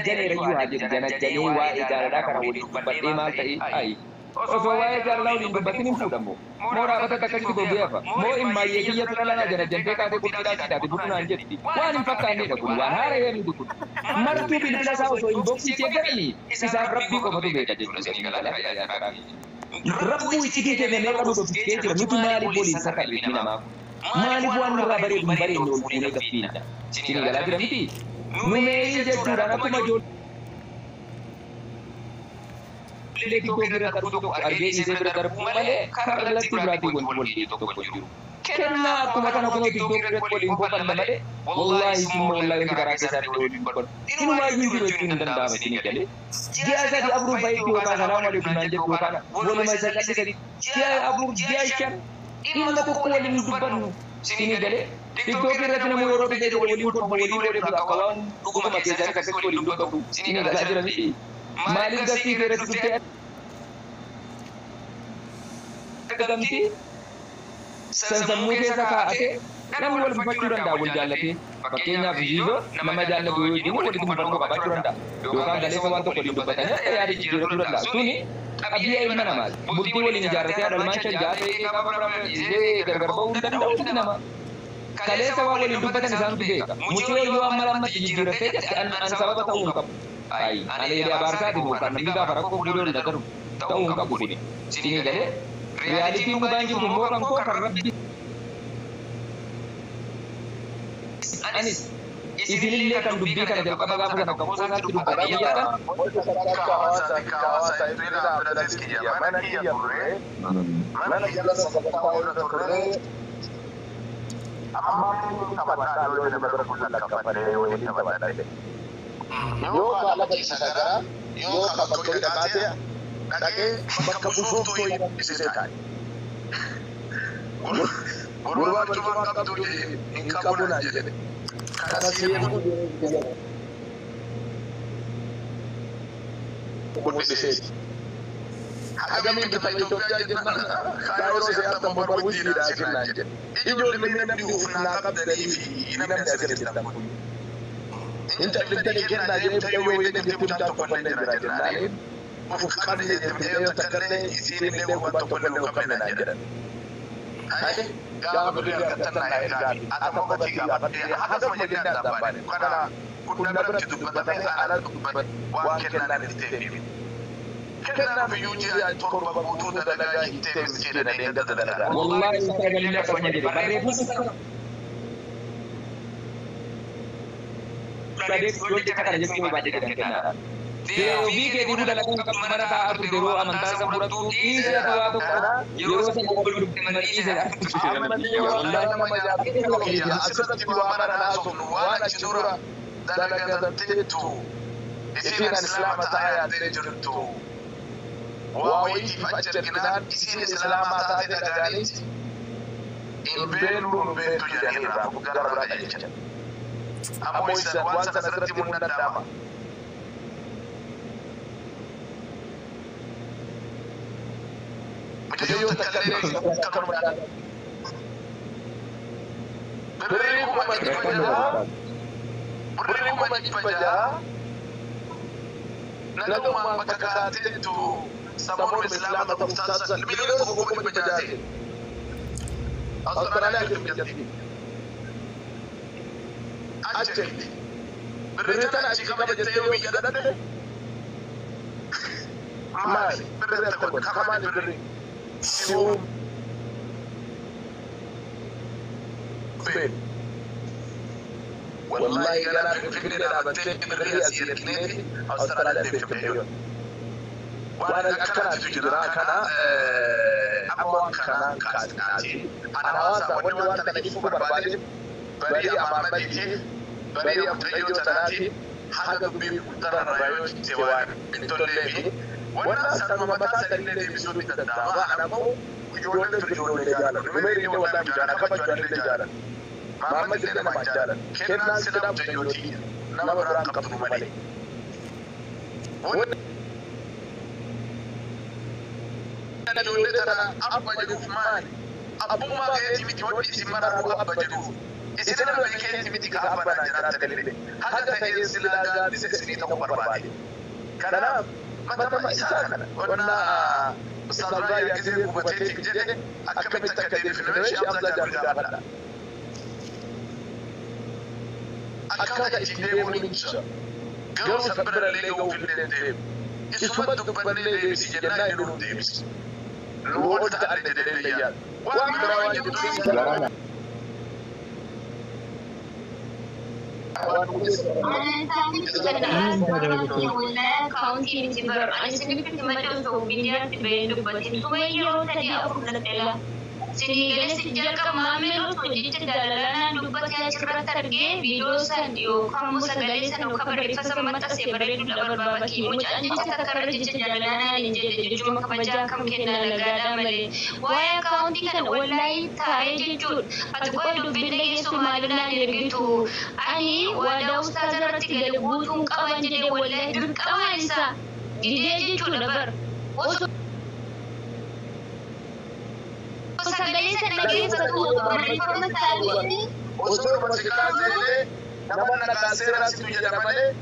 janajjanii rayyuu haa jedhu janajjanii waa'ee jaalalaa kana waliin dubbadhee maal ta'e ayi. Osoo waa'ee jaalalaa waliin dubbatin hin fuudhamu. Moo dhaabbata akkasitti gogee hafa. Moo imaayyee kiyya tulalaa janajjantee kaatee qulqullaa siidhaate butunaan jedhi. Waan hin fakkaannedha kun waan haara heeruu kun. Martuu bilbila isaa osoo inboksii jedhanii isaaf rabbii qofatu beeka jechuudha. Rabbuu itti kennamee qabu dhoksitee jira nuti maaliif waliin sakkatee namaaf? Maaliif waan nurraa bareedu hin bareedne ol fuunee gaffiidha? Isin galaa jira miti? Numeerii jechuudhaan akkuma ijoollee TikTok irra darbu tokko argee dhiisee bira darbu malee karaa irratti biraatii wanti waliin tokko jiru. Kennaa akkuma kana kunoo TikTok irratti waliin boqonna malee wallaahi simmoo wallaahi wanti karaa keessatti waliin boqonna. Inumaayyuu jiru jechuun hin danda'ama isin galee. Ji'a sadi afurii baay'ee yookaan salaamu alaikum naan jedhu yookaan waluma isa callisanii ji'a afurii ji'a shan dhimma tokko waliin dubbannu isin galee. TikTok irratti namni yeroo dhufee waliin kolfa waliin waliin akka waan dhuguma keessatti akkasitti waliin dubbatu isin galaa jira miti. Maaliif gatii irratti dhuftee gamti sammuu keessa kaa'ate namni wal fudhachuu danda'a wal jaallatee fakkeenyaaf jiizoo nama jaallatu yoo jedhamu walitti mufannoo qabaachuu danda'a yookaan galeessa waan tokko waliin dubbatanii yaada jijjiirachuu danda'a suni qabiyyaa ilma namaati bultii waliin ijaarratee adalmaan shan jaatee gargar ba'uu hin danda'u nama kaleessa waan waliin dubbatan isaantu beeka mucoo yoo amma lammatti jijjiirratee jette an sababa ta'uu hin qabu ayi ani eedee abaarsaati yookaan namni gaafa rakkoo guddaa hin dagaru ta'uu hin qabu kuni sinii galee reality dhugaan jirtu immoo kan koo kan rabbi anis isinillee kan dubbii kana jalqaba gaafa kana kan koosaatti dubbataa biyyaadha mana jala sagantaa irra turre amma taphataa yoo nama bira kun lakkaa'amee waliin taphataa yoo baalaga isa gara yoo bakka dhaqaatee dhaqee bakka busooftuu ibsitee taa'e. Gurbaan cuma qabdu hin qabu naan jedhe. Kana seetu mul'iseeti. Hagamiin bifa Itoophiyaa jennaan kaayiroo siyaasa morma wujjiidhaa jennaan jedhe. Ijoollee namni ufnaa qabdanii fi namni asirratti dhabu. Intalli kennaa jedhee yoo wayii jechuun tokkollee jira jennaan. Uffanni jechuun takkallee isiinillee waan tokkollee uffanne naan jedhan. Gaafa birrii argattan naa ergaan atama gatii gaafattee akkasuma jennee addaan baane. Kana kunna biratti dubbatamee ala dubbate waan kennaan itti ta'eef. Kennaan biyyuu ji'a torba guutuu dalagaa hin ta'eef jedhanii eegdata dalagaa. Wallaahi isaa galii akkasuma jedhe barreeffama. Sadeet ijoollee kana jechuun baay'ee kan kennaadha. Deebii keetii dalagaa kan mana taa'aa turte yeroo amantaa isa fudhatu dhiisee waa tokko yeroo sana wal dubbii mana dhiisee asirratti waa mana naasofnu waan achi dura dalagatatteettu isiin islaama ta'aa yaaddee jirtu waa wayiitiif achi arginaan isiin islaamaa taate dhagaaniiti hin beellu hin beektu jedhanii irraa gara biraa jecha ammoo isa waan sana sirratti mun danda'ama. Mucayyoo takkallee akkanumadhaan birrii kuma dhibba ja'a nagumaan bakka kaateettu sababoon islaama ta'uuf taasisan miliyoona tokko kuma dhibba ja'a ta'e Awustiraaliyaa jirti achitti birrii tana achi qaba jettee yoo biyya dhadhe maali birrii tokko kamaali birrii siwum ben wallahi gara fikri da batte birri asiyar kineti Australia da fikri wala kana tujira kana amma kana kaati ana wasa wani wanda da kifu barbade bari amma maditi bari amtayo tanati haga bi kudara rayo cewa bintolebi wannan sanma mata sanne da biso bi da dama ana ko kujolle tujolle jala numeri ne wallahi jana kaba jolle jala Muhammad da ma jala kennan sidam tayoti na baran qabtu male wannan jolle tara abba jufman abumma ga yati miti wadi simara ko abba juf إذا لما كان تبتي كأبنا جنات تلبي هذا يسلا جاد سيسني تقبل بعدي كلام ما تم إسحاق ولا صدرا يكذب وبتيجي جد أكمل تكذب في الوش أبدا جابنا أكاد يجيبون إنشاء قالوا سبب اللي جو في الدين اسمه دبنا اللي بيسجلنا يلوم ديمس لو قلت على الدليل وأمر واجب Sehingga sejak kemarin project dalam dupat yang cepat terge video sandio kamu segala sana kabar itu sama tas sebalik dapat babaki muncul cerita kerja jalanan jadi cuma kebaca kamu kena negara male waya county kan walai thai jujur atau kau dubin lagi sumalna gitu ani wadah ustazah tiga butuh kawan jadi walai kawan sa jadi jujur dapat Sagalisa naging sa tuto, informasabi. Uso masikazele, naman nakasera si tuya namale,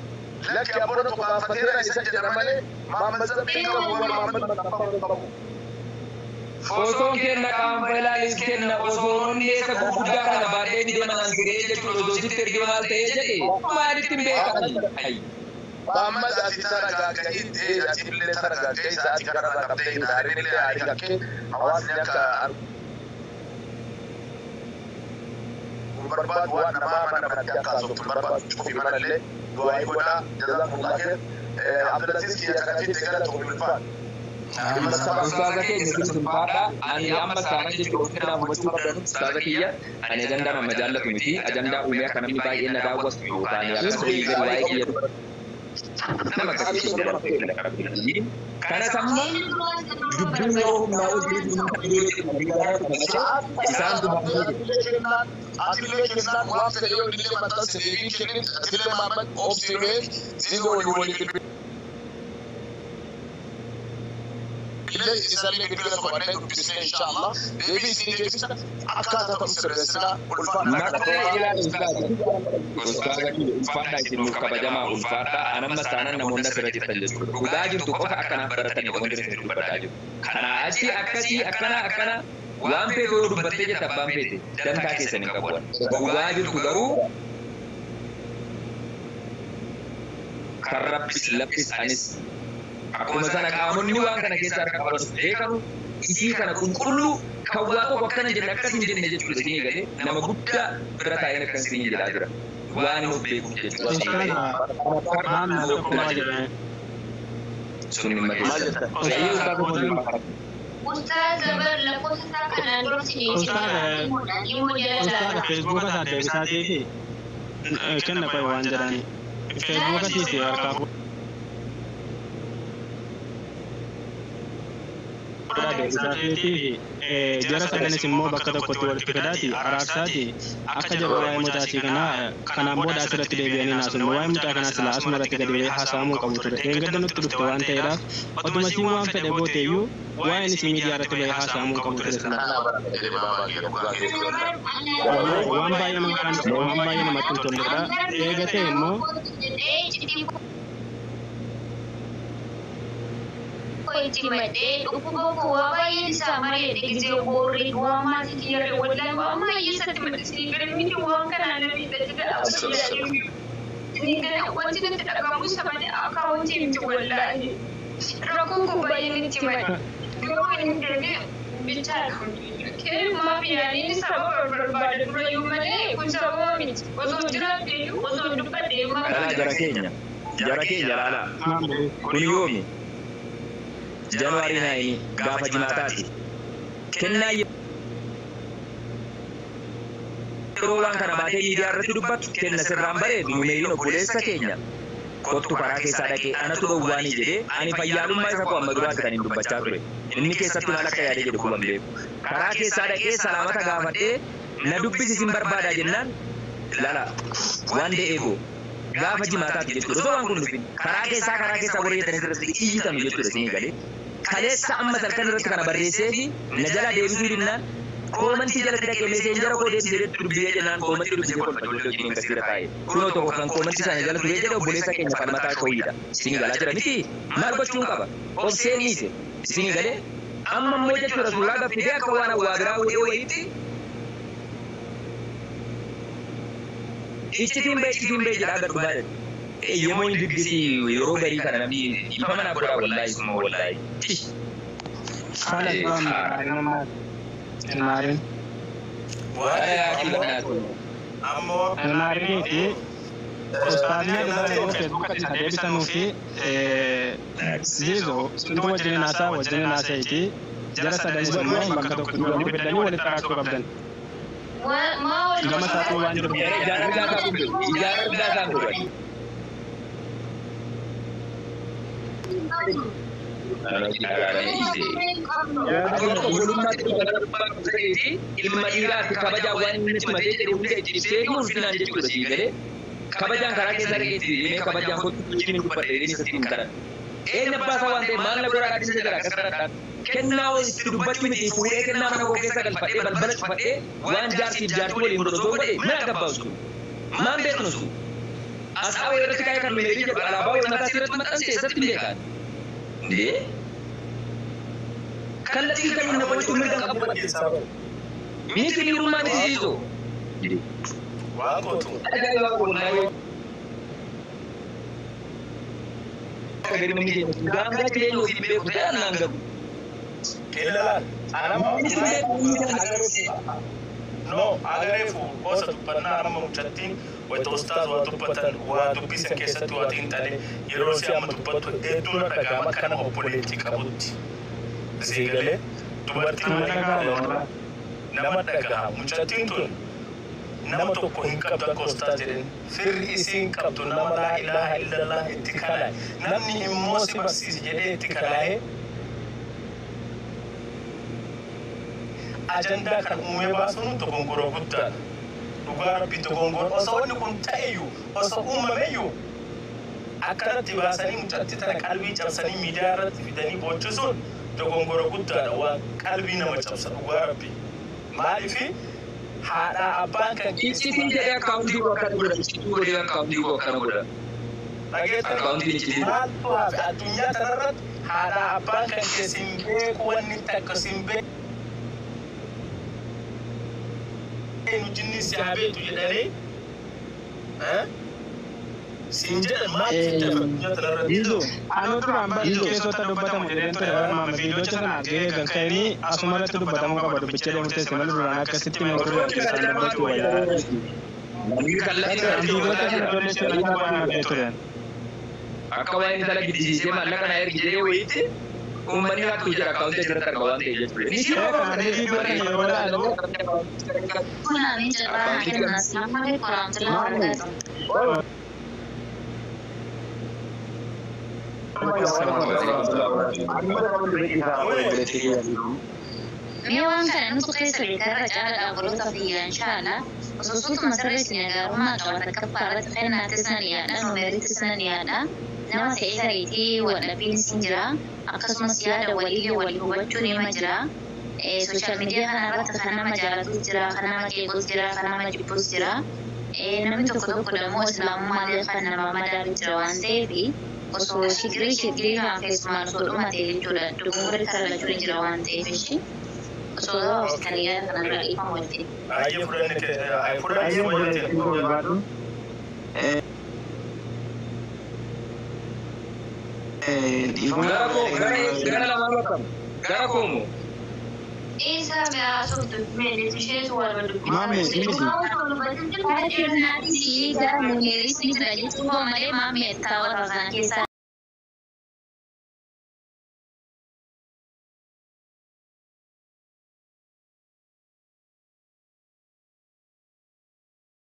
laki abono ko pafatira isa jana namale, mamazabinga wa mamad matapapapu. Osoo kenna kaanfalaalis kenna osoo hundeessa gurguddaa kana baadhee ni deeman ansiree jechuudha osoo sitti ergee maal ta'ee jedhee maalitti hin beekaman. Muhammad ati taragaa gahitee ati illee taragaa gahisa ati kanarraa qabdee hin haarinillee ati gakkee hawaasni akka barbaad waan namaa mana manatti akkaasoftu barbaad cufi manallee du'aa'ii godhaa jazakumullah kheer Abdulaziz kiyya kanafitti galatoomii ulfaan. Ustaza keenya simbaadha ani amma saana jechuudha ofirraa hubachuu qabdan ustaza kiyya ani ajandaa nama jaallatu miti ajandaa uumee akka namni baay'een na daawwatu yookaan akkasuma illee waa'ee kiyya nama akkasii kana samma dubbiin yoo humnaa isaan Atile kennaan waan fedhe yoo illee maxxanse deebii kennin atile Muhammad obsiree ziga walii illee isallee gidduu qabannee dubbisnee inshallah deebii isin deebisa akkaataa ta'u sirreessina ulfaadha isin nuuf kabajamaa ulfaadha anamma saanan namoonni asirra jirtan jechuudha dhugaa jirtu qofa akkanaaf baratanii wanti isin dubbadhaa jiru kanaa achi akkasii akkana waan feete yoo dubbattee jette abbaan feete dantaa keessan hin qabu dhugaa jirtu garuu kan rabbis labbis anis akkuma sana qaamonni waan kana keessa harka qabatu beekanu isii kana qulqulluu kan waa tokko akkana jenne akkas hin jenne jechuudha isin galee nama guddaa bira taa'een akkas isin jedhaa jira waan of beeku jechuudha sun hin madeessa Ustaz Zabar lakkoofsa isaa kanaan dura Ustaz Facebook isaa deebisaa fi kenna qoy waan jedhani Facebook asiisi harkaa jara saganis immoo bakka tokkotti walitti fidaati araarsaati akka jedhu waa'ee mutaatii kanaan booda asirratti deebi'anii naasuma waa'ee mutaa kanaa silaa asuma irratti gadi ba'ee haasa'amuu qabu ture eeggadda nutti dhufte waan ta'eedhaaf otuma siin waan fedhe booteeyyuu waa'een isii miidiyaa irratti ba'ee haasa'amuu qabu ture silaa waan baay'ee namatti hin tolledha eegatee immoo Ultimate, ukuboku wabaye sama ya digize bori wama tikira wala wama yisa timati miti wanga na nabi dajiga Ningana wanti nanti akamu sabani akaunti miti wala Rakungu bayi niti mati Gawa nindene bicara Kiri maaf yani ini sabab berbeda dulu yumane kun sabab miti Oso jelas deyu oso dupat deyu jarakenya lala kuni yomi Januari 9 gaafa jimaataati kennaa yeroo waan kana baatee miidiyaa irratti dubbattu kenna sirraan bareedu numeeyin obboleessa keenya kottu karaa keessaa dhaqee anatu dhowwaanii jedhee ani fayyaalummaa isa koo amma duraatti kan hin dubbachaa ture inni keessatti maal akka yaadee jedhu kuban beeku karaa keessaa dhaqee salaamata gaafadhee na dubbisisin barbaadaa jennaan lala waan de'eegoo gaafa jimaataati jechuudha osoo waan kun dhufin karaa keessaa warra jedhanii irratti iyyitanu jechuudha isinii galee kaleessa amma salkan irratti kana barreessee fi na jalaa deebisuu dinnaan Komanti jala tidak ke messenger ko desi dire turbiye jalan komanti dubse ko fajol jini ngasira tai kuno to kan komanti sana jala turbiye jala boleh sakit nyapal mata ko ida sini gala jara miti mar ko chunka ba o seni se sini gale amma moja tu rasulullah da fidia ko wana wadra o iti ichitimbe jara da kubare yemo indi bisi yoro gari kana nabi ifamana bura wallahi suma wallahi Kala Narin. Narin itu Ustaznya kita Facebook kita bisa nufi Zizo untuk wajirin nasa itu jelas ada semua maka tu kedua ini bedanya oleh terakhir kabdan. Gama satu wanjir. Jarang ilma diraas kabaja wanni tumate jedhe hunda ijibsee ulfinaan jechuudha sii galee kabajaan karaa keessa argeetti mee kabajaan kottu jini dubbadhe jedhanii sittiin karan eenyu abbaasaa waan ta'e maal na biraa addisa jira akkas kadhadhaan kennaa itti dubbachuu miti fuudhee kennaa mana koo keessa galfadhee balbala cufadhee waan jaarsiif jaartii waliin godhotoo godhe mana gabbaasu maan beeknu sun asxaa irratti kaa'ee kan miidhagee jedhu alaabaa wal mataa irratti maxxanse eessatti beekan kallattii kan inni gochuu mirga qabu miti mirummaan isiisu ajaa'iba qulqullaa gaangaa jireenya ofii beeku ta'e annaan gabu No, agarefu osa tuppanna amma muchattiin wayta ustaaz waa dubbatan waa dubbisan keessatti waa xiinxale yeroo si amma dubbattu hedduun dhaga'ama kana obboleettii qabutti. Seegalee dubartiin nama dhaga'a mucattiin tun nama tokko hin qabdu akka ustaaz jedhan firri isiin qabdu nama laa ilaaha illallah itti kalaa namni immoo si barsiisi jedhee itti kalaa'ee ajandaa kan uumee baasuun dogongoroo guddaadha. Dhugaa rabbi dogongoroo osoo inni kun ta'eyyuu osoo uumameyyuu akkanatti baasanii mucatti tana qalbii cabsanii miidiyaa irratti fidanii boochisuun dogongoroo guddaadha waan qalbii nama cabsa dhugaa rabbi. Maaliifi haadhaa abbaan kan Iccitiin jedhee akkaawuntii koo akkana godha. Iccitiin godhee akkaawuntii koo akkana godha. Akkaawuntiin iccitiin. maaltu hafe addunyaa kanarratti haadhaa abbaan kan keessin beeku wanni takka sin beeku. Jinni si habeetu jedhanii siin jedhan maal Izo, anu tu rambat keessota dubbatamu jedheen ture barmaama viidiyoocha kana gahee kan ka'anii asumarratti dubbatamu qaba dubbicha deemtee si malu duraan akkasitti meequruu keessaan dubbachuu wayyaa. Viidiyoocha kana ijoollee seenaa waan argee turan. Akka waan inni tala giddisiisee maallaqa na ergi jedhee wayiitti uummanni rakkoo jira akkaawuntii asirratti arga waan ta'e jechuudha. Kana viidiyoo kana yeroo ilaalu Kuna bicara dengan Assalamualaikum warahmatullahi wabarakatuh. Memang kan untuk saya sebenarnya cara kalau tapi insyaallah khusus masalah Senegal rumah kawan keparat kan atasnya ada nomor atasnya ada nama saya itu wala pin sinjira akas masih ada wali wajud ni majra social media kan ada karena majalah tu jira karena makebus jira karena majibus jira namun tu kalau mau Islam malah karena mama dari jerawan TV so shigri lah Facebook so rumah TV juga dukung kalau curi jerawan TV sih so sekalian karena lagi pamoti ayo furan Gara como? Esa me ha sorprendido, me dice eso algo de Mami, ini sih. Para que nadie siga mujeres, ni trajes como madre mami, estaba razón que